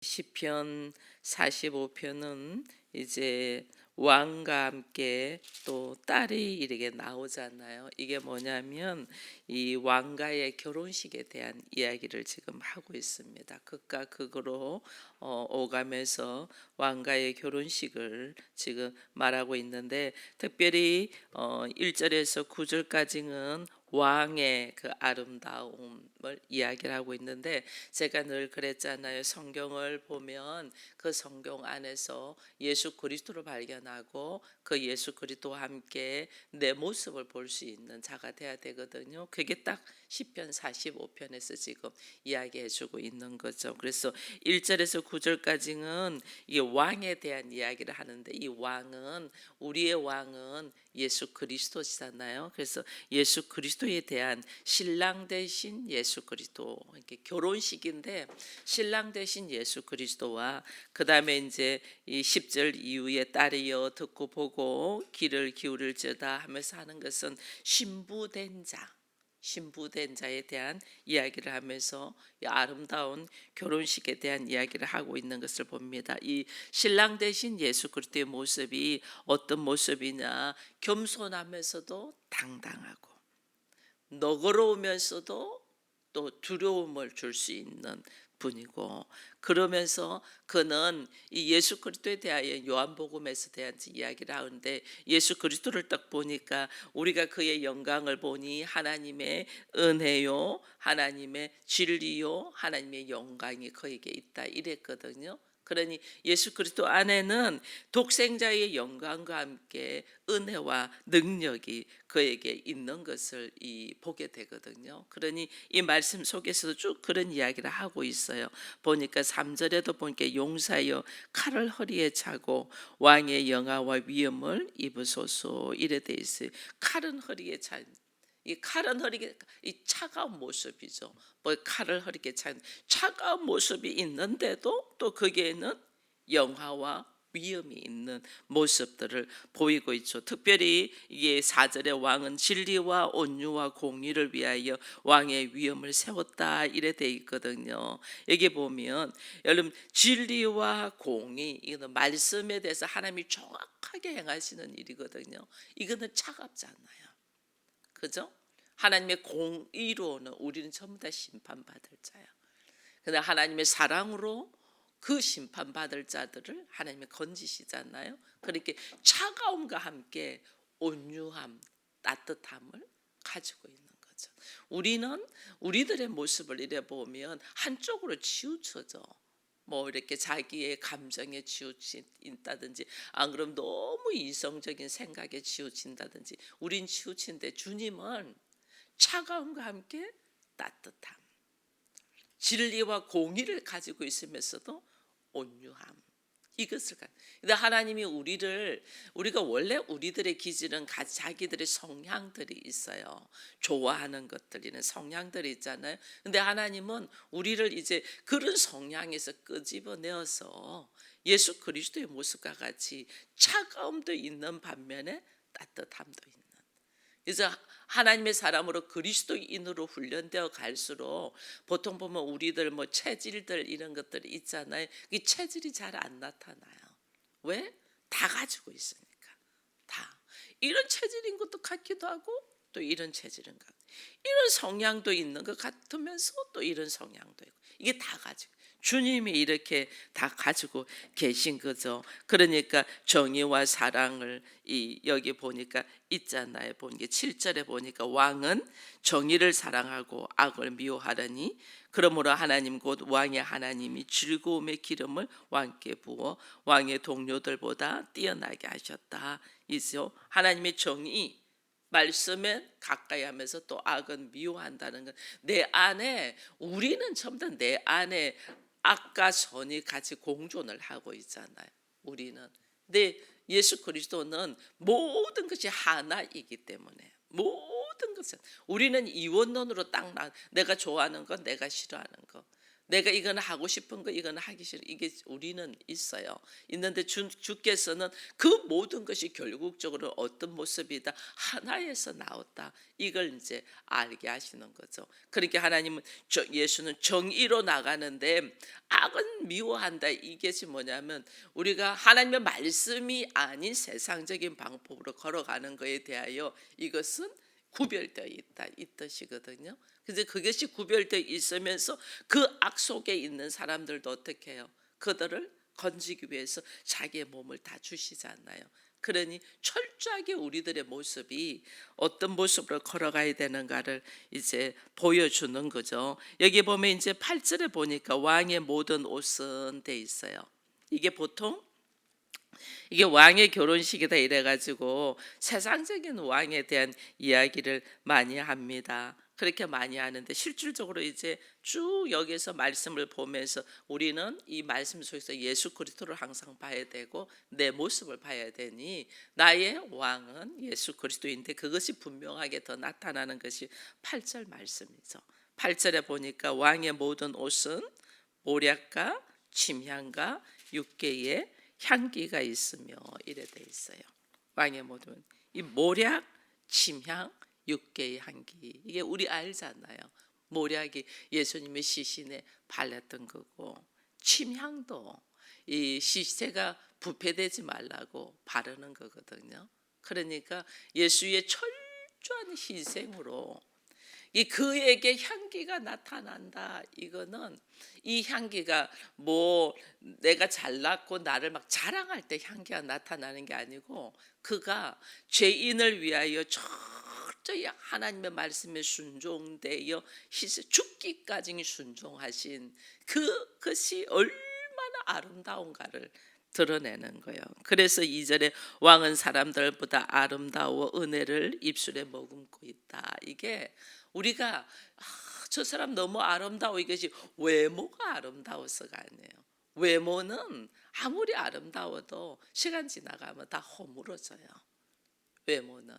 시편 45편은 이제 왕과 함께 또 딸이 이렇게 나오잖아요. 이게 뭐냐면 이 왕가의 결혼식에 대한 이야기를 지금 하고 있습니다. 극과 극으로 오가면서 왕가의 결혼식을 지금 말하고 있는데, 특별히 1절에서 9절까지는 왕의 그 아름다움을 이야기를 하고 있는데, 제가 늘 그랬잖아요. 성경을 보면 그 성경 안에서 예수 그리스도를 발견하고 그 예수 그리스도와 함께 내 모습을 볼 수 있는 자가 돼야 되거든요. 그게 딱 시편 45편에서 지금 이야기해 주고 있는 거죠. 그래서 1절에서 9절까지는 이 왕에 대한 이야기를 하는데, 이 왕은, 우리의 왕은 예수 그리스도시잖아요. 그래서 예수 그리스도에 대한 신랑 대신 예수 그리스도, 이렇게 결혼식인데 신랑 대신 예수 그리스도와, 그다음에 이제 이 10절 이후에 딸이여 듣고 보고 귀를 기울일지어다 하면서 하는 것은 신부된 자에 대한 이야기를 하면서 이 아름다운 결혼식에 대한 이야기를 하고 있는 것을 봅니다. 이 신랑 대신 예수 그리스도의 모습이 어떤 모습이냐? 겸손하면서도 당당하고, 너그러우면서도 또 두려움을 줄 수 있는 분이고, 그러면서 그는 이 예수 그리스도에 대하여 요한복음에서 대한 이야기를 하는데, 예수 그리스도를 딱 보니까 우리가 그의 영광을 보니 하나님의 은혜요, 하나님의 진리요, 하나님의 영광이 그에게 있다 이랬거든요. 그러니 예수 그리스도 안에는 독생자의 영광과 함께 은혜와 능력이 그에게 있는 것을 보게 되거든요. 그러니 이 말씀 속에서도 쭉 그런 이야기를 하고 있어요. 보니까 3절에도 보니까 용사여 칼을 허리에 차고 왕의 영화와 위엄을 입으소서 이래 돼 있어요. 칼은 허리에 찬, 이 칼은 허리게, 이 차가운 모습이죠. 뭐 칼을 허리게 찬 차가운 모습이 있는데도 또 거기에는 영화와 위엄이 있는 모습들을 보이고 있죠. 특별히 이게 4절의 왕은 진리와 온유와 공의를 위하여 왕의 위엄을 세웠다 이래 돼 있거든요. 여기 보면 여러분, 진리와 공의, 이거는 말씀에 대해서 하나님이 정확하게 행하시는 일이거든요. 이거는 차갑지 않아요. 그죠? 하나님의 공의로는 우리는 전부 다 심판받을 자야. 근데 하나님의 사랑으로 그 심판받을 자들을 하나님이 건지시잖아요. 그렇게 차가움과 함께 온유함, 따뜻함을 가지고 있는 거죠. 우리는 우리들의 모습을 이래 보면 한쪽으로 치우쳐져. 뭐 이렇게 자기의 감정에 치우친다든지, 안 그러면 너무 이성적인 생각에 치우친다든지, 우린 치우친데 주님은 차가움과 함께 따뜻함, 진리와 공의를 가지고 있으면서도 온유함, 이것을 근데 하나님이 우리가 원래 우리들의 기질은 자기들의 성향들이 있어요. 좋아하는 것들이는 성향들이 있잖아요. 근데 하나님은 우리를 이제 그런 성향에서 끄집어내어서 예수 그리스도의 모습과 같이 차가움도 있는 반면에 따뜻함도 있는, 그래서 하나님의 사람으로 그리스도인으로 훈련되어 갈수록 보통 보면 우리들 뭐 체질들 이런 것들이 있잖아요. 이 체질이 잘 안 나타나요. 왜? 다 가지고 있으니까. 다. 이런 체질인 것도 같기도 하고 또 이런 체질인 것, 이런 성향도 있는 것 같으면서 또 이런 성향도 있고, 이게 다 가지고 주님이 이렇게 다 가지고 계신 거죠. 그러니까 정의와 사랑을 여기 보니까 있잖아요. 보니까 7절에 보니까 왕은 정의를 사랑하고 악을 미워하려니 그러므로 하나님 곧 왕의 하나님이 즐거움의 기름을 왕께 부어 왕의 동료들보다 뛰어나게 하셨다. 이죠. 하나님의 정의 말씀에 가까이 하면서 또 악은 미워한다는 건, 내 안에, 우리는 전부 다 내 안에 악과 선이 같이 공존을 하고 있잖아요. 우리는. 근데 예수 그리스도는 모든 것이 하나이기 때문에, 모든 것은, 우리는 이원론으로 딱 내가 좋아하는 거, 내가 싫어하는 거, 내가 이거는 하고 싶은 거, 이거는 하기 싫어. 이게 우리는 있어요. 있는데 주께서는 그 모든 것이 결국적으로 어떤 모습이다, 하나에서 나왔다. 이걸 이제 알게 하시는 거죠. 그러니까 하나님은 예수는 정의로 나가는데 악은 미워한다. 이것이 뭐냐면 우리가 하나님의 말씀이 아닌 세상적인 방법으로 걸어가는 것에 대하여 이것은 구별되어 있다, 이 뜻이거든요. 그래서 그것이 구별되어 있으면서 그 악 속에 있는 사람들도 어떻게 해요? 그들을 건지기 위해서 자기의 몸을 다 주시잖아요. 그러니 철저하게 우리들의 모습이 어떤 모습으로 걸어가야 되는가를 이제 보여주는 거죠. 여기 보면 이제 8절에 보니까 왕의 모든 옷은 돼 있어요. 이게 보통 이게 왕의 결혼식이다 이래가지고 세상적인 왕에 대한 이야기를 많이 합니다. 그렇게 많이 하는데 실질적으로 이제 쭉 여기서 말씀을 보면서 우리는 이 말씀 속에서 예수 그리스도를 항상 봐야 되고 내 모습을 봐야 되니 나의 왕은 예수 그리스도인데 그것이 분명하게 더 나타나는 것이 8절 말씀이죠. 8절에 보니까 왕의 모든 옷은 모략과 침향과 육개의 향기가 있으며 이래 돼 있어요. 왕의 모든 이 모략, 침향, 육개의 향기, 이게 우리 알잖아요. 모략이 예수님의 시신에 발랐던 거고, 침향도 이 시체가 부패되지 말라고 바르는 거거든요. 그러니까 예수의 철저한 희생으로 이 그에게 향기가 나타난다. 이거는 이 향기가 뭐 내가 잘났고 나를 막 자랑할 때 향기가 나타나는 게 아니고 그가 죄인을 위하여 철저히 하나님의 말씀에 순종되어 죽기까지 순종하신 그것이 얼마나 아름다운가를 드러내는 거예요. 그래서 2절에 왕은 사람들보다 아름다워 은혜를 입술에 머금고 있다. 이게 우리가 저 사람 너무 아름다워, 이것이 외모가 아름다워서가 아니에요. 외모는 아무리 아름다워도 시간 지나가면 다 허물어져요. 외모는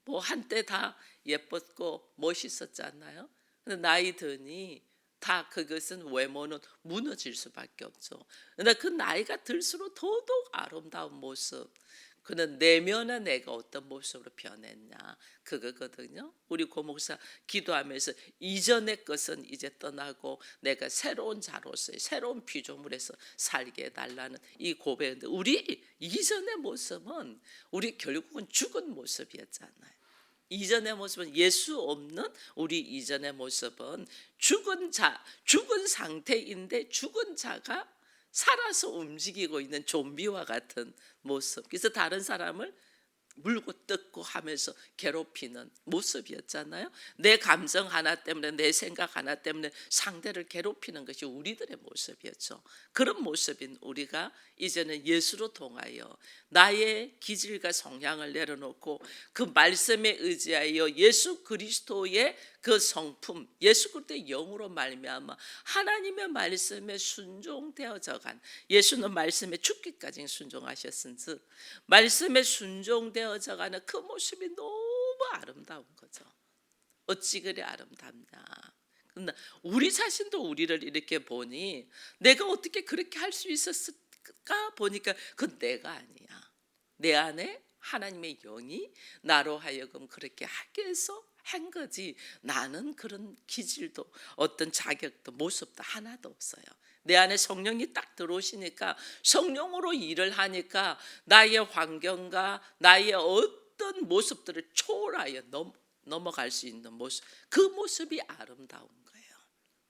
뭐 한때 다 예뻤고 멋있었잖아요. 근데 나이 드니 다 그것은 외모는 무너질 수밖에 없죠. 근데 그 나이가 들수록 더더욱 아름다운 모습, 그는 내면의 내가 어떤 모습으로 변했냐 그거거든요. 우리 고목사 기도하면서 이전의 것은 이제 떠나고 내가 새로운 자로서 새로운 피조물에서 살게 해달라는 이 고백인데 우리 이전의 모습은 우리 결국은 죽은 모습이었잖아요. 이전의 모습은 예수 없는 우리 이전의 모습은 죽은 상태인데 죽은 자가 살아서 움직이고 있는 좀비와 같은 모습. 그래서 다른 사람을 물고 뜯고 하면서 괴롭히는 모습이었잖아요. 내 감정 하나 때문에, 내 생각 하나 때문에 상대를 괴롭히는 것이 우리들의 모습이었죠. 그런 모습인 우리가 이제는 예수로 통하여 나의 기질과 성향을 내려놓고 그 말씀에 의지하여 예수 그리스도의 그 성품, 예수 그리스도의 영으로 말미암아 하나님의 말씀에 순종되어져간, 예수는 말씀에 죽기까지 순종하셨은즉 말씀에 순종되어져가는 그 모습이 너무 아름다운 거죠. 어찌 그리 아름답냐. 그러나 우리 자신도 우리를 이렇게 보니 내가 어떻게 그렇게 할 수 있었을까 보니까 그건 내가 아니야. 내 안에 하나님의 영이 나로 하여금 그렇게 하게 해서 한 거지, 나는 그런 기질도 어떤 자격도 모습도 하나도 없어요. 내 안에 성령이 딱 들어오시니까 성령으로 일을 하니까 나의 환경과 나의 어떤 모습들을 초월하여 넘어갈 수 있는 모습, 그 모습이 아름다운 거예요.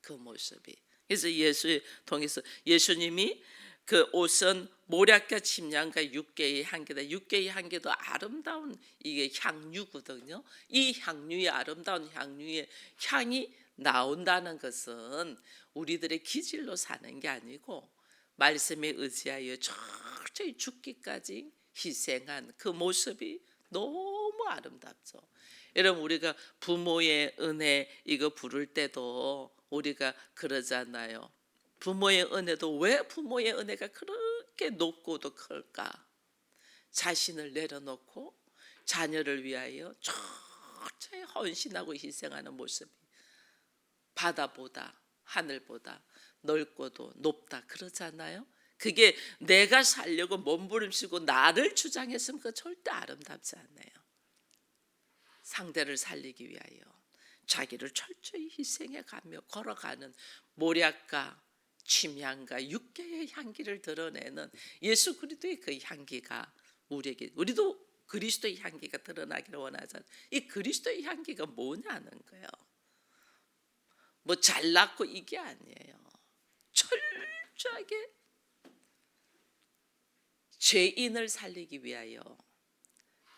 그 모습이. 그래서 예수에 통해서 예수님이 그 옷은 모략과 침향과 육개의 향기다. 육개의 향기도 아름다운 이게 향유거든요. 이 향유의 아름다운 향유의 향이 나온다는 것은 우리들의 기질로 사는 게 아니고 말씀에 의지하여 철저히 죽기까지 희생한 그 모습이 너무 아름답죠. 여러분 우리가 부모의 은혜 이거 부를 때도 우리가 그러잖아요. 부모의 은혜도 왜 부모의 은혜가 그렇게 높고도 클까? 자신을 내려놓고 자녀를 위하여 철저히 헌신하고 희생하는 모습이 바다보다 하늘보다 넓고도 높다 그러잖아요. 그게 내가 살려고 몸부림치고 나를 주장했으면 그거 절대 아름답지 않네요. 상대를 살리기 위하여 자기를 철저히 희생해 가며 걸어가는 모략과 침향과 육계의 향기를 드러내는 예수 그리스도의 그 향기가 우리도 그리스도의 향기가 드러나기를 원하잖아요. 이 그리스도의 향기가 뭐냐는 거예요. 뭐 잘났고 이게 아니에요. 철저하게 죄인을 살리기 위하여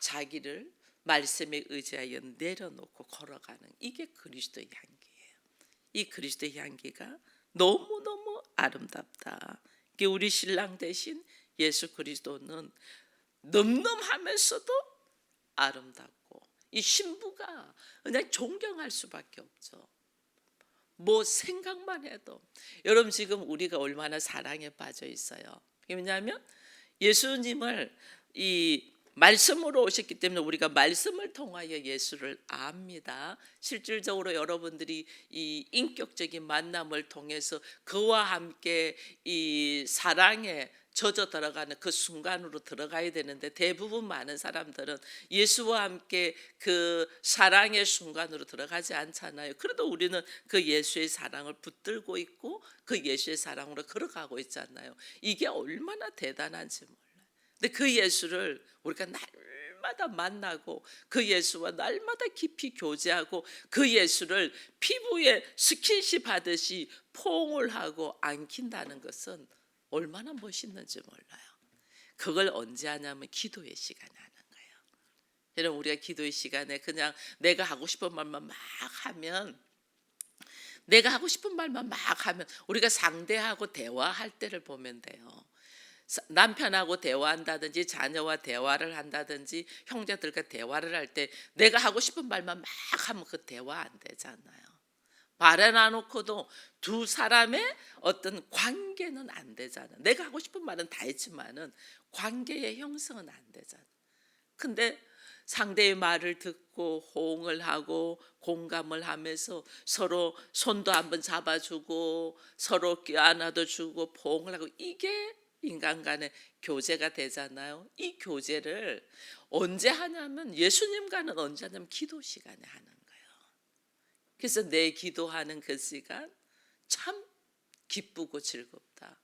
자기를 말씀에 의지하여 내려놓고 걸어가는 이게 그리스도의 향기예요. 이 그리스도의 향기가 너무너무 아름답다. 이게 우리 신랑 대신 예수 그리스도는 늠름하면서도 아름답고 이 신부가 그냥 존경할 수밖에 없죠. 뭐 생각만 해도 여러분 지금 우리가 얼마나 사랑에 빠져 있어요. 왜냐하면 예수님을 이 말씀으로 오셨기 때문에 우리가 말씀을 통하여 예수를 압니다. 실질적으로 여러분들이 이 인격적인 만남을 통해서 그와 함께 이 사랑에 젖어 들어가는 그 순간으로 들어가야 되는데 대부분 많은 사람들은 예수와 함께 그 사랑의 순간으로 들어가지 않잖아요. 그래도 우리는 그 예수의 사랑을 붙들고 있고 그 예수의 사랑으로 걸어가고 있잖아요. 이게 얼마나 대단한지 몰라요. 근데 그 예수를 우리가 날마다 만나고 그 예수와 날마다 깊이 교제하고 그 예수를 피부에 스킨십 하듯이 포옹을 하고 안긴다는 것은 얼마나 멋있는지 몰라요. 그걸 언제 하냐면 기도의 시간에 하는 거예요. 여러분 우리가 기도의 시간에 그냥 내가 하고 싶은 말만 막 하면 우리가 상대하고 대화할 때를 보면 돼요. 남편하고 대화한다든지 자녀와 대화를 한다든지 형제들과 대화를 할 때 내가 하고 싶은 말만 막 하면 그 대화 안 되잖아요. 말해놔놓고도 두 사람의 어떤 관계는 안 되잖아. 내가 하고 싶은 말은 다 했지만은 관계의 형성은 안 되잖아. 근데 상대의 말을 듣고 호응을 하고 공감을 하면서 서로 손도 한번 잡아주고 서로 껴안아도 주고 포옹을 하고 이게 인간 간의 교제가 되잖아요. 이 교제를 언제 하냐면 예수님과는 언제 하냐면 기도 시간에 하는 거예요. 그래서 내 기도하는 그 시간 참 기쁘고 즐겁다.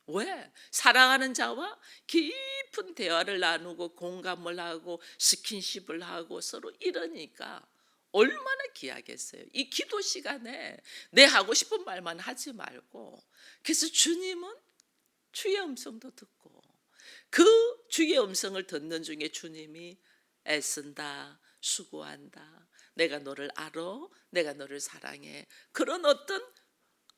왜? 사랑하는 자와 깊은 대화를 나누고 공감을 하고 스킨십을 하고 서로 이러니까 얼마나 귀하겠어요. 이 기도 시간에 내 하고 싶은 말만 하지 말고 그래서 주님은 주의 음성도 듣고 그 주의 음성을 듣는 중에 주님이 애쓴다, 수고한다, 내가 너를 알아, 내가 너를 사랑해 그런 어떤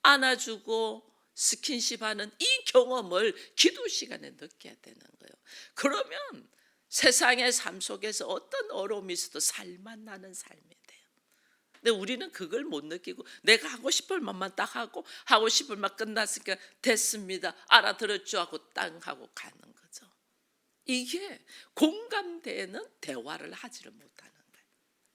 안아주고 스킨십하는 이 경험을 기도 시간에 느껴야 되는 거예요. 그러면 세상의 삶 속에서 어떤 어려움이 있어도 살만 나는 삶이 돼요. 근데 우리는 그걸 못 느끼고 내가 하고 싶을 말만 딱 하고 싶을 말 끝났으니까 됐습니다. 알아들었죠 하고 땅 하고 가는 거죠. 이게 공감되는 대화를 하지를 못하는 거예요.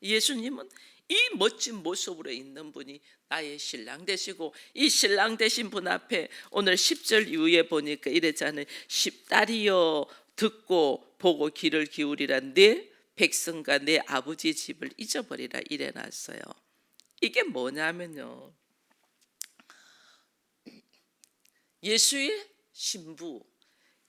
예수님은 이 멋진 모습으로 있는 분이 나의 신랑 되시고 이 신랑 되신 분 앞에 오늘 10절 이후에 보니까 이랬잖아요. 딸이여 듣고 보고 귀를 기울이라 내 백성과 내 아버지 집을 잊어버리라 이래놨어요. 이게 뭐냐면요. 예수의 신부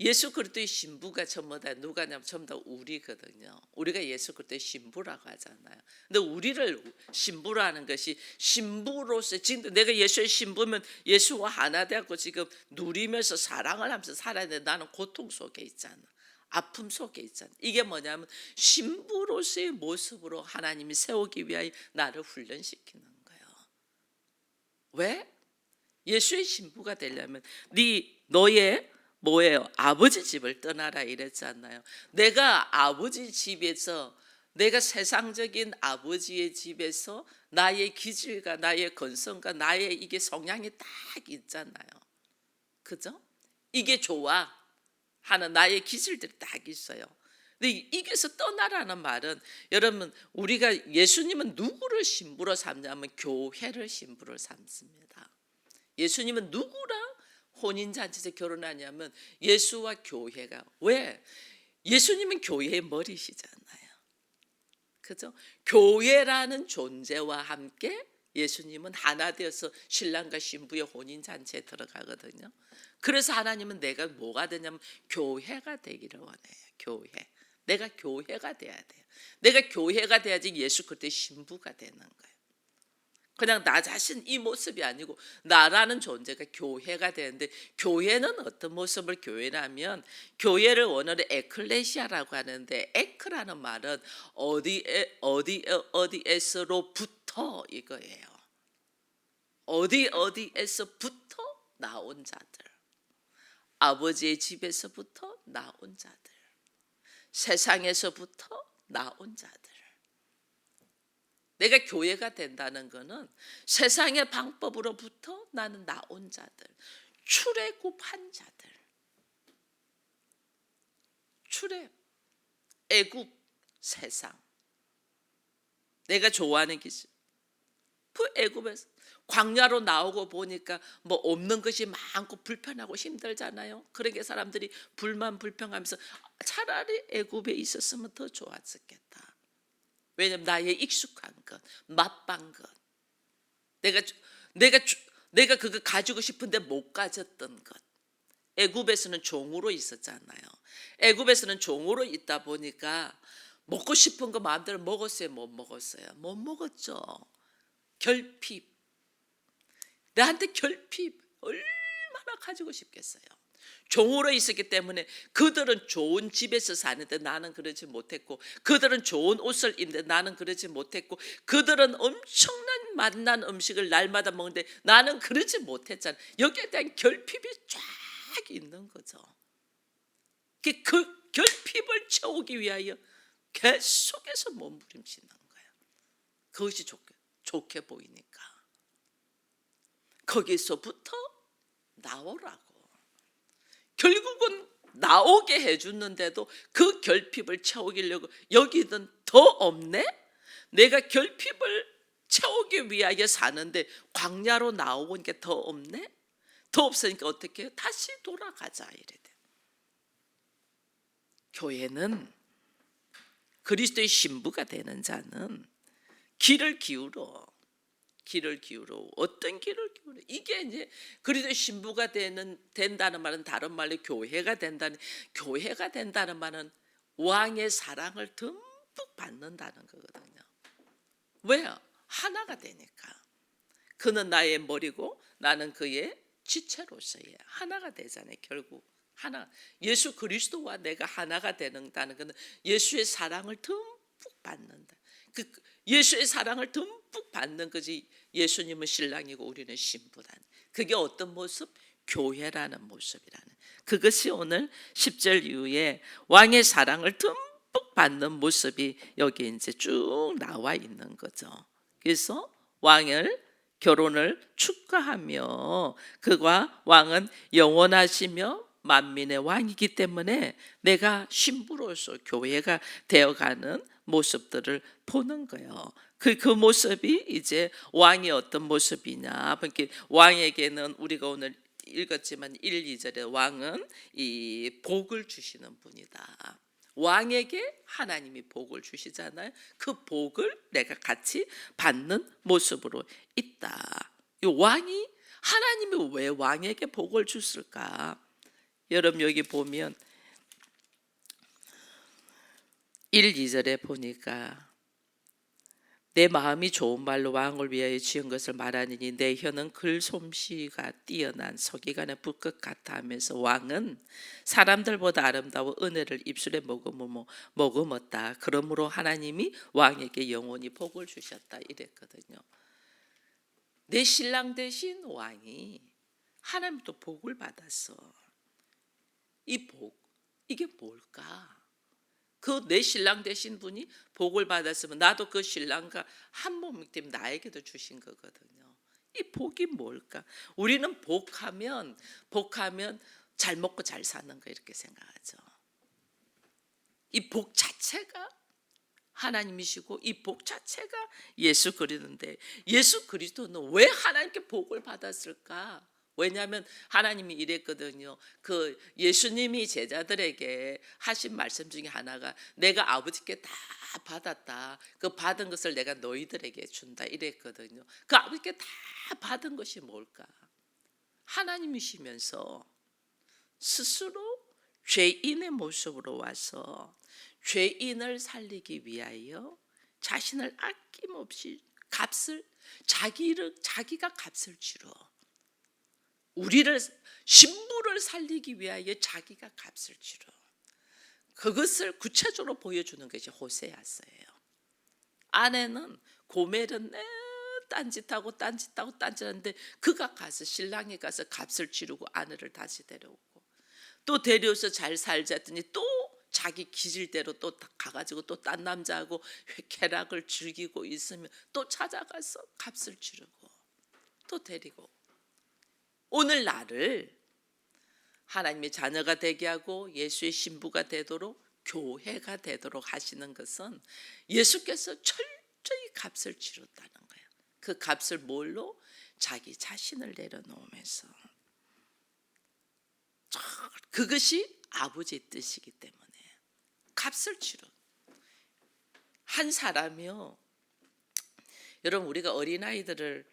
예수 그리스도의 신부가 전부 다 누가냐면 전부 다 우리거든요. 우리가 예수 그리스도의 신부라고 하잖아요. 근데 우리를 신부로 하는 것이 신부로서 지금 내가 예수의 신부면 예수와 하나 되고 지금 누리면서 사랑을 하면서 살아야 돼. 나는 고통 속에 있잖아. 아픔 속에 있잖아. 이게 뭐냐면 신부로서의 모습으로 하나님이 세우기 위하여 나를 훈련시키는 거예요. 왜? 예수의 신부가 되려면 너의 뭐예요? 아버지 집을 떠나라 이랬잖아요. 내가 아버지 집에서 내가 세상적인 아버지의 집에서 나의 기질과 나의 건성과 나의 이게 성향이 딱 있잖아요. 그죠? 이게 좋아 하는 나의 기질들이 딱 있어요. 근데 이게서 떠나라는 말은 여러분 우리가 예수님은 누구를 신부로 삼냐면 교회를 신부로 삼습니다. 예수님은 누구랑 혼인잔치에서 결혼하냐면 예수와 교회가. 왜? 예수님은 교회의 머리시잖아요. 그죠? 교회라는 존재와 함께 예수님은 하나 되어서 신랑과 신부의 혼인잔치에 들어가거든요. 그래서 하나님은 내가 뭐가 되냐면 교회가 되기를 원해요. 교회. 내가 교회가 돼야 돼요. 내가 교회가 돼야지 예수 그리스도의 신부가 되는 거예요. 그냥 나 자신 이 모습이 아니고 나라는 존재가 교회가 되는데, 교회는 어떤 모습을 교회라면, 교회를 원어로 에클레시아라고 하는데, 에크라는 말은 어디에서로부터 이거예요. 어디에서부터 나온 자들, 아버지의 집에서부터 나온 자들, 세상에서부터 나온 자들. 내가 교회가 된다는 것은 세상의 방법으로부터 나는 나온 자들, 출애굽한 자들, 애굽 세상. 내가 좋아하는 기술. 그 애굽에서 광야로 나오고 보니까 뭐 없는 것이 많고 불편하고 힘들잖아요. 그러게 사람들이 불평하면서 차라리 애굽에 있었으면 더 좋았겠다. 왜냐면 나의 익숙한 것, 맛방 것, 내가 그거 가지고 싶은데 못 가졌던 것. 애굽에서는 종으로 있었잖아요. 애굽에서는 종으로 있다 보니까 먹고 싶은 거 마음대로 먹었어요, 못 먹었어요? 못 먹었죠. 결핍. 나한테 결핍 얼마나 가지고 싶겠어요. 종으로 있었기 때문에 그들은 좋은 집에서 사는데 나는 그러지 못했고, 그들은 좋은 옷을 입는데 나는 그러지 못했고, 그들은 엄청난 맛난 음식을 날마다 먹는데 나는 그러지 못했잖아요. 여기에 대한 결핍이 쫙 있는 거죠. 그 결핍을 채우기 위하여 계속해서 몸부림치는 거예요. 그것이 좋게 보이니까 거기서부터 나오라고. 결국은 나오게 해주는데도 그 결핍을 채우려고 여기는 더 없네? 내가 결핍을 채우기 위하여 사는데 광야로 나온 게 더 없네? 더 없으니까 어떻게 해요? 다시 돌아가자 이래 돼. 교회는 그리스도의 신부가 되는 자는 귀를 기울여. 어떤 귀를 기울여? 이게 이제 그리스도의 신부가 된다는 말은 다른 말로 교회가 된다는 말은 왕의 사랑을 듬뿍 받는다는 거거든요. 왜요? 하나가 되니까. 그는 나의 머리고 나는 그의 지체로서의 하나가 되잖아요. 결국 하나, 예수 그리스도와 내가 하나가 된다는 것은 예수의 사랑을 듬뿍 받는다. 그 예수의 사랑을 듬뿍 받는 거지. 예수님은 신랑이고 우리는 신부라는, 그게 어떤 모습? 교회라는 모습이라는, 그것이 오늘 10절 이후에 왕의 사랑을 듬뿍 받는 모습이 여기 이제 쭉 나와 있는 거죠. 그래서 결혼을 축하하며, 그가 왕은 영원하시며 만민의 왕이기 때문에 내가 신부로서 교회가 되어가는 모습들을 보는 거예요. 그 모습이 이제 왕이 어떤 모습이냐. 왕에게는 우리가 오늘 읽었지만 1, 2절에 왕은 이 복을 주시는 분이다. 왕에게 하나님이 복을 주시잖아요. 그 복을 내가 같이 받는 모습으로 있다. 이 왕이, 하나님이 왜 왕에게 복을 줬을까? 여러분 여기 보면 1, 2절에 보니까 내 마음이 좋은 말로 왕을 위하여 지은 것을 말하느니 내 혀는 글솜씨가 뛰어난 서기관의 붓것 같아 하면서 왕은 사람들보다 아름다워 은혜를 입술에 머금었다. 그러므로 하나님이 왕에게 영원히 복을 주셨다 이랬거든요. 내 신랑 대신 왕이 하나님도 복을 받았어. 이 복, 이게 뭘까? 그 내 신랑 되신 분이 복을 받았으면 나도 그 신랑과 한 몸이기 때문에 나에게도 주신 거거든요. 이 복이 뭘까? 우리는 복하면 잘 먹고 잘 사는 거 이렇게 생각하죠. 이 복 자체가 하나님이시고 이 복 자체가 예수 그리스도인데, 예수 그리스도는 왜 하나님께 복을 받았을까? 왜냐하면 하나님이 이랬거든요. 그 예수님이 제자들에게 하신 말씀 중에 하나가 내가 아버지께 다 받았다. 그 받은 것을 내가 너희들에게 준다 이랬거든요. 그 아버지께 다 받은 것이 뭘까? 하나님이시면서 스스로 죄인의 모습으로 와서 죄인을 살리기 위하여 자신을 아낌없이 자기가 값을 치러 우리를 신부를 살리기 위하여 자기가 값을 치러 그것을 구체적으로 보여주는 것이 호세아서예요. 아내는 고멜은 딴짓하는데 그가 가서 신랑이 가서 값을 치르고 아내를 다시 데려오고 또 데려와서 잘 살자 했더니 또 자기 기질대로 또 가가지고 또 딴 남자하고 쾌락을 즐기고 있으면 또 찾아가서 값을 치르고 또 데리고 오늘 나를 하나님의 자녀가 되게 하고 예수의 신부가 되도록 교회가 되도록 하시는 것은 예수께서 철저히 값을 치렀다는 거예요. 그 값을 뭘로? 자기 자신을 내려놓으면서. 그것이 아버지의 뜻이기 때문에 값을 치러. 한 사람이요. 여러분 우리가 어린아이들을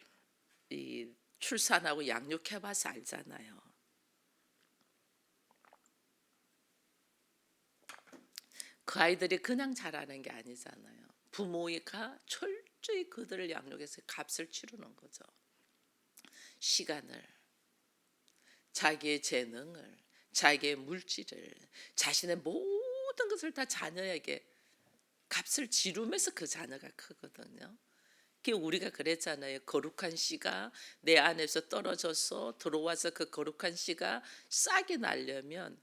출산하고 양육해봐서 알잖아요. 그 아이들이 그냥 자라는 게 아니잖아요. 부모가 철저히 그들을 양육해서 값을 치르는 거죠. 시간을, 자기의 재능을, 자기의 물질을, 자신의 모든 것을 다 자녀에게 값을 치르면서 그 자녀가 크거든요. 우리가 그랬잖아요. 거룩한 씨가 내 안에서 떨어져서 들어와서 그 거룩한 씨가 싹이 나려면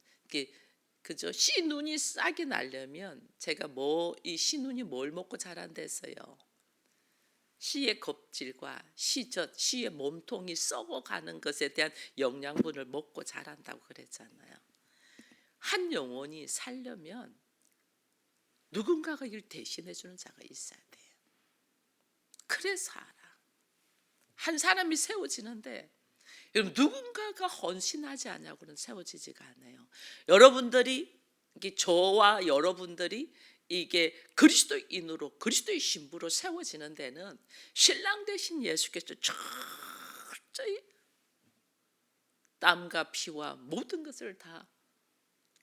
그죠? 씨 눈이 싹이 나려면 제가 이 씨 눈이 뭘 먹고 자란댔어요? 씨의 껍질과 씨의 몸통이 썩어가는 것에 대한 영양분을 먹고 자란다고 그랬잖아요. 한 영혼이 살려면 누군가가 이를 대신해 주는 자가 있어야 돼요. 그래서 알아. 한 사람이 세워지는데 여러분 누군가가 헌신하지 않냐고는 세워지지가 않아요. 여러분들이 저와 여러분들이 이게 그리스도인으로 그리스도의 신부로 세워지는 데는 신랑 되신 예수께서 철저히 땀과 피와 모든 것을 다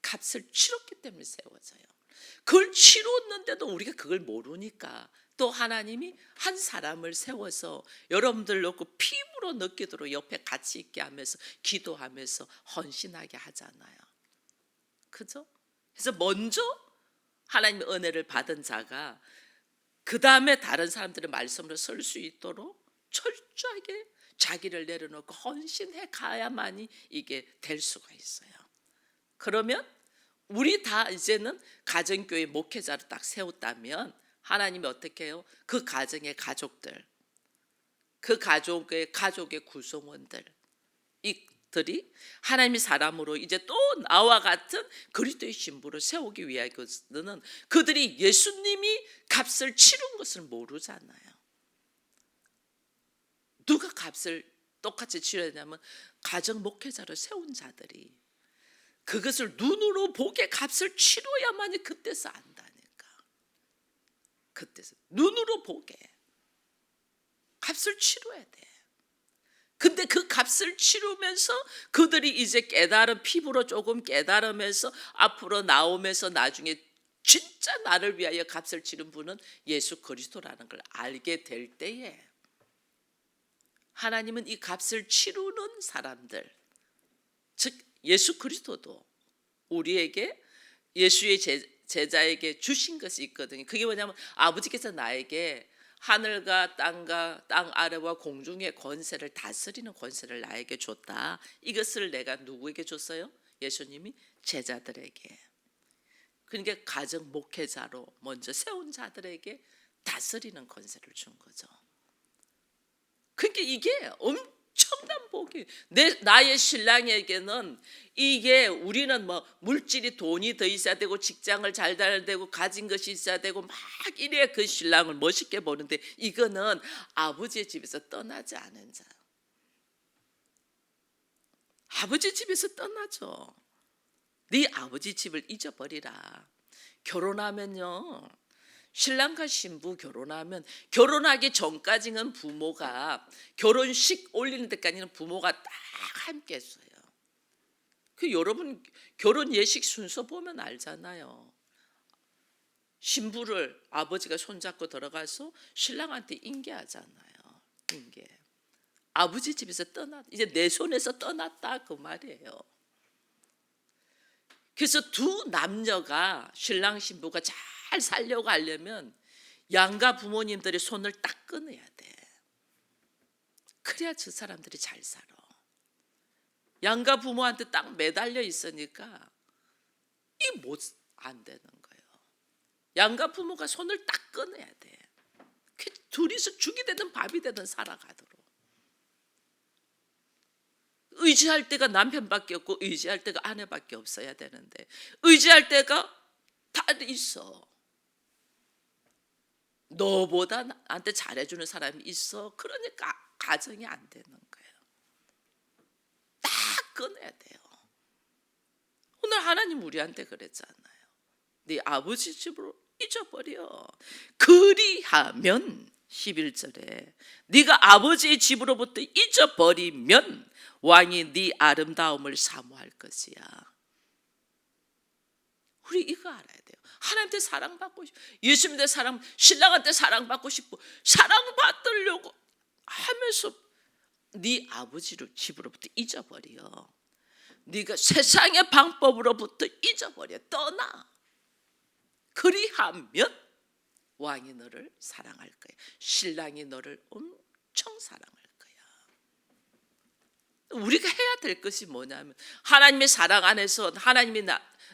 값을 치렀기 때문에 세워져요. 그걸 치렀는데도 우리가 그걸 모르니까 또 하나님이 한 사람을 세워서 여러분들 놓고 피부로 느끼도록 옆에 같이 있게 하면서 기도하면서 헌신하게 하잖아요. 그죠? 그래서 먼저 하나님의 은혜를 받은 자가 그 다음에 다른 사람들의 말씀으로 설 수 있도록 철저하게 자기를 내려놓고 헌신해 가야만이 이게 될 수가 있어요. 그러면 우리 다 이제는 가정교회 목회자를 딱 세웠다면 하나님이 어떻게 해요? 그 가정의 가족들, 그 가족의 구성원들 이들이 하나님의 사람으로 이제 또 나와 같은 그리스도의 신부를 세우기 위해서는 그들이 예수님이 값을 치른 것을 모르잖아요. 누가 값을 똑같이 치르냐면 가정 목회자를 세운 자들이 그것을 눈으로 보게 값을 치러야만이 그때서 안다니까. 그때서 눈으로 보게 값을 치러야 돼. 근데 그 값을 치르면서 그들이 이제 깨달은 피부로 조금 깨달으면서 앞으로 나오면서 나중에 진짜 나를 위하여 값을 치른 분은 예수 그리스도라는 걸 알게 될 때에 하나님은 이 값을 치르는 사람들, 즉 예수 그리스도도 우리에게 예수의 제자에게 주신 것이 있거든요. 그게 뭐냐면 아버지께서 나에게 하늘과 땅 아래와 공중의 권세를 다스리는 권세를 나에게 줬다. 이것을 내가 누구에게 줬어요? 예수님이 제자들에게. 그러니까 가정 목회자로 먼저 세운 자들에게 다스리는 권세를 준 거죠. 그러니까 이게 엄청난 복이. 나의 신랑에게는 이게 우리는 뭐 물질이 돈이 더 있어야 되고 직장을 잘 다녀야 되고 가진 것이 있어야 되고 막 이래 그 신랑을 멋있게 보는데 이거는 아버지의 집에서 떠나지 않은 자. 아버지 집에서 떠나죠. 네 아버지 집을 잊어버리라. 결혼하면요, 신랑과 신부 결혼하면 결혼하기 전까지는 부모가, 결혼식 올리는 데까지는 부모가 딱 함께 했어요. 그 여러분 결혼 예식 순서 보면 알잖아요. 신부를 아버지가 손잡고 들어가서 신랑한테 인계하잖아요. 인계. 아버지 집에서 이제 내 손에서 떠났다 그 말이에요. 그래서 두 남녀가, 신랑 신부가 잘 살려고 하려면 양가 부모님들의 손을 딱 끊어야 돼. 그래야 저 사람들이 잘 살아. 양가 부모한테 딱 매달려 있으니까 이 못 안 되는 거예요. 양가 부모가 손을 딱 끊어야 돼. 그 둘이서 죽이 되든 밥이 되든 살아가도록. 의지할 때가 남편밖에 없고 의지할 때가 아내밖에 없어야 되는데 의지할 때가 다 있어. 너보다 나한테 잘해주는 사람이 있어. 그러니까 가정이 안 되는 거예요. 딱 끊어야 돼요. 오늘 하나님 우리한테 그랬잖아요. 네 아버지 집으로 잊어버려. 그리하면 11절에 네가 아버지의 집으로부터 잊어버리면 왕이 네 아름다움을 사모할 것이야. 우리 이거 알아야 돼요. 하나님한테 사랑받고 싶고, 예수님한테 신랑한테 사랑받고 싶고, 사랑받으려고 하면서 네 아버지를 집으로부터 잊어버려. 네가 세상의 방법으로부터 잊어버려. 떠나. 그리하면 왕이 너를 사랑할 거야. 신랑이 너를 엄청 사랑할 거야. 우리가 해야 될 것이 뭐냐면 하나님의 사랑 안에서 하나님이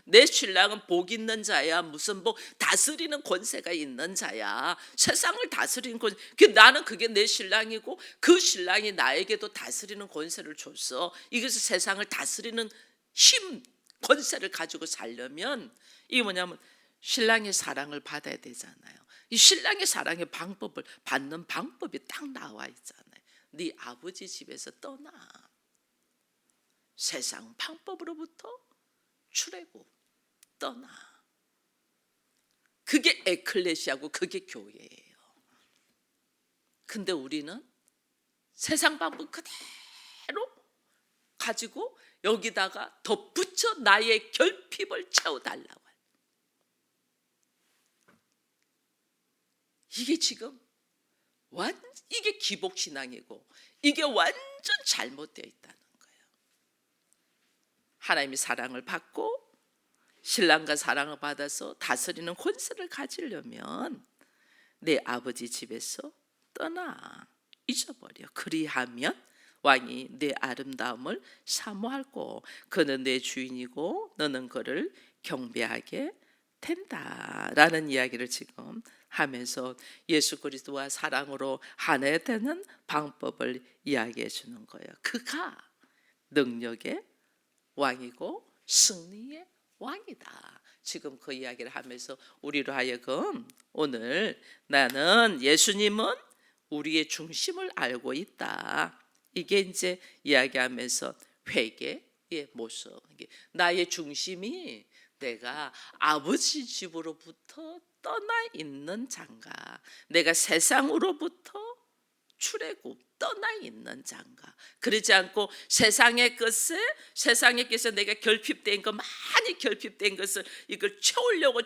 내 신랑은 복 있는 자야. 무슨 복, 다스리는 권세가 있는 자야. 세상을 다스리는 권세. 나는 그게 내 신랑이고 그 신랑이 나에게도 다스리는 권세를 줬어. 이것을 세상을 다스리는 힘, 권세를 가지고 살려면 이게 뭐냐면 신랑의 사랑을 받아야 되잖아요. 이 신랑의 사랑의 방법을 받는 방법이 딱 나와 있잖아요. 네 아버지 집에서 떠나. 세상 방법으로부터 출애굽, 떠나. 그게 에클레시아고 그게 교회예요. 근데 우리는 세상 방법 그대로 가지고 여기다가 덧붙여 나의 결핍을 채워달라고. 이게 지금 이게 기복신앙이고 이게 완전 잘못되어 있다는 거예요. 하나님이 사랑을 받고 신랑과 사랑을 받아서 다스리는 권세를 가지려면 내 아버지 집에서 떠나. 잊어버려. 그리하면 왕이 내 아름다움을 사모하고 그는 내 주인이고 너는 그를 경배하게 된다라는 이야기를 지금 하면서 예수 그리스도와 사랑으로 하나 되는 방법을 이야기해 주는 거예요. 그가 능력의 왕이고 승리의 왕이다. 지금 그 이야기를 하면서 우리로 하여금 오늘 나는 예수님은 우리의 중심을 알고 있다. 이게 이제 이야기하면서 회개의 모습. 나의 중심이 내가 아버지 집으로부터 떠나 있는 장가, 내가 세상으로부터 출애굽 떠나 있는 장가. 그러지 않고 세상의 것에 내가 결핍된 거, 많이 결핍된 것을 이걸 채우려고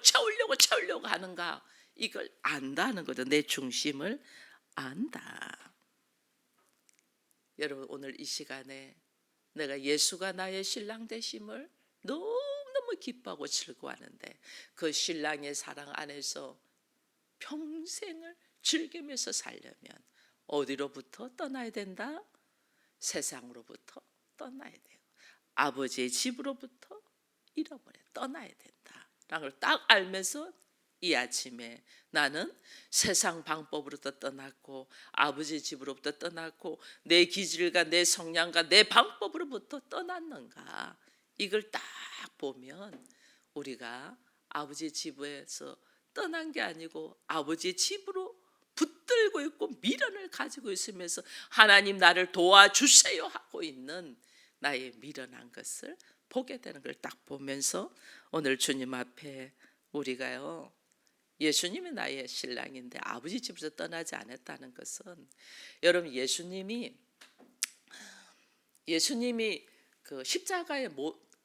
하는가, 이걸 안다는 거죠. 내 중심을 안다. 여러분 오늘 이 시간에 내가 예수가 나의 신랑 되심을 너무너무 기뻐하고 즐거워하는데 그 신랑의 사랑 안에서 평생을 즐기면서 살려면 어디로부터 떠나야 된다? 세상으로부터 떠나야 돼요. 아버지의 집으로부터 잃어버려 떠나야 된다 라는 걸 딱 알면서 이 아침에 나는 세상 방법으로부터 떠났고 아버지 집으로부터 떠났고 내 기질과 내 성향과 내 방법으로부터 떠났는가, 이걸 딱 보면 우리가 아버지 집에서 떠난 게 아니고 아버지 집으로 붙들고 있고 미련을 가지고 있으면서 하나님 나를 도와주세요 하고 있는 나의 미련한 것을 보게 되는 걸 딱 보면서 오늘 주님 앞에 우리가요, 예수님이 나의 신랑인데 아버지 집에서 떠나지 않았다는 것은, 여러분 예수님이 그 십자가의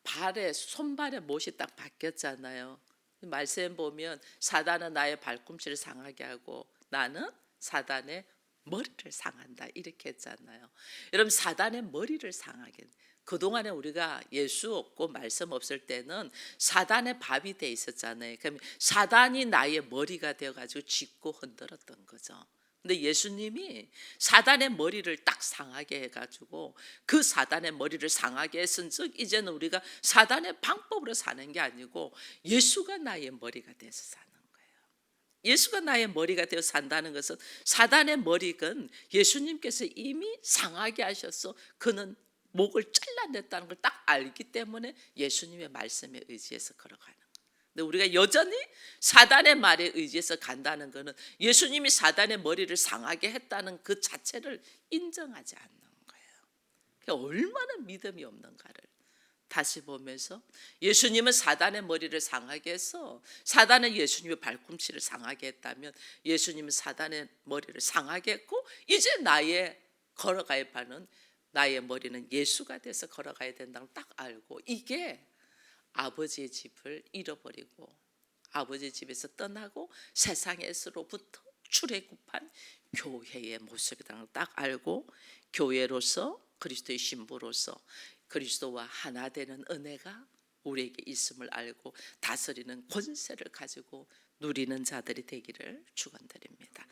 발에 손발에 못이 딱 박혔잖아요. 말씀 보면 사단은 나의 발꿈치를 상하게 하고 나는 사단의 머리를 상한다 이렇게 했잖아요. 여러분 사단의 머리를 상하게, 그동안에 우리가 예수 없고 말씀 없을 때는 사단의 밥이 돼 있었잖아요. 그럼 사단이 나의 머리가 되어가지고 짚고 흔들었던 거죠. 근데 예수님이 사단의 머리를 딱 상하게 해가지고 그 사단의 머리를 상하게 했은즉 이제는 우리가 사단의 방법으로 사는 게 아니고 예수가 나의 머리가 돼서 사는 거예요. 예수가 나의 머리가 되어 산다는 것은 사단의 머리는 예수님께서 이미 상하게 하셔서 그는 목을 잘라냈다는 걸 딱 알기 때문에 예수님의 말씀에 의지해서 걸어가는 거예요. 근데 우리가 여전히 사단의 말에 의지해서 간다는 것은 예수님이 사단의 머리를 상하게 했다는 그 자체를 인정하지 않는 거예요. 그러니까 얼마나 믿음이 없는가를 다시 보면서, 예수님은 사단의 머리를 상하게 해서 사단은 예수님의 발꿈치를 상하게 했다면 예수님은 사단의 머리를 상하게 했고 이제 나의 걸어가야 하는 나의 머리는 예수가 돼서 걸어가야 된다는 걸 딱 알고, 이게 아버지의 집을 잃어버리고 아버지의 집에서 떠나고 세상에서로부터 출애굽한 교회의 모습이라는 걸 딱 알고, 교회로서 그리스도의 신부로서 그리스도와 하나 되는 은혜가 우리에게 있음을 알고 다스리는 권세를 가지고 누리는 자들이 되기를 축원드립니다.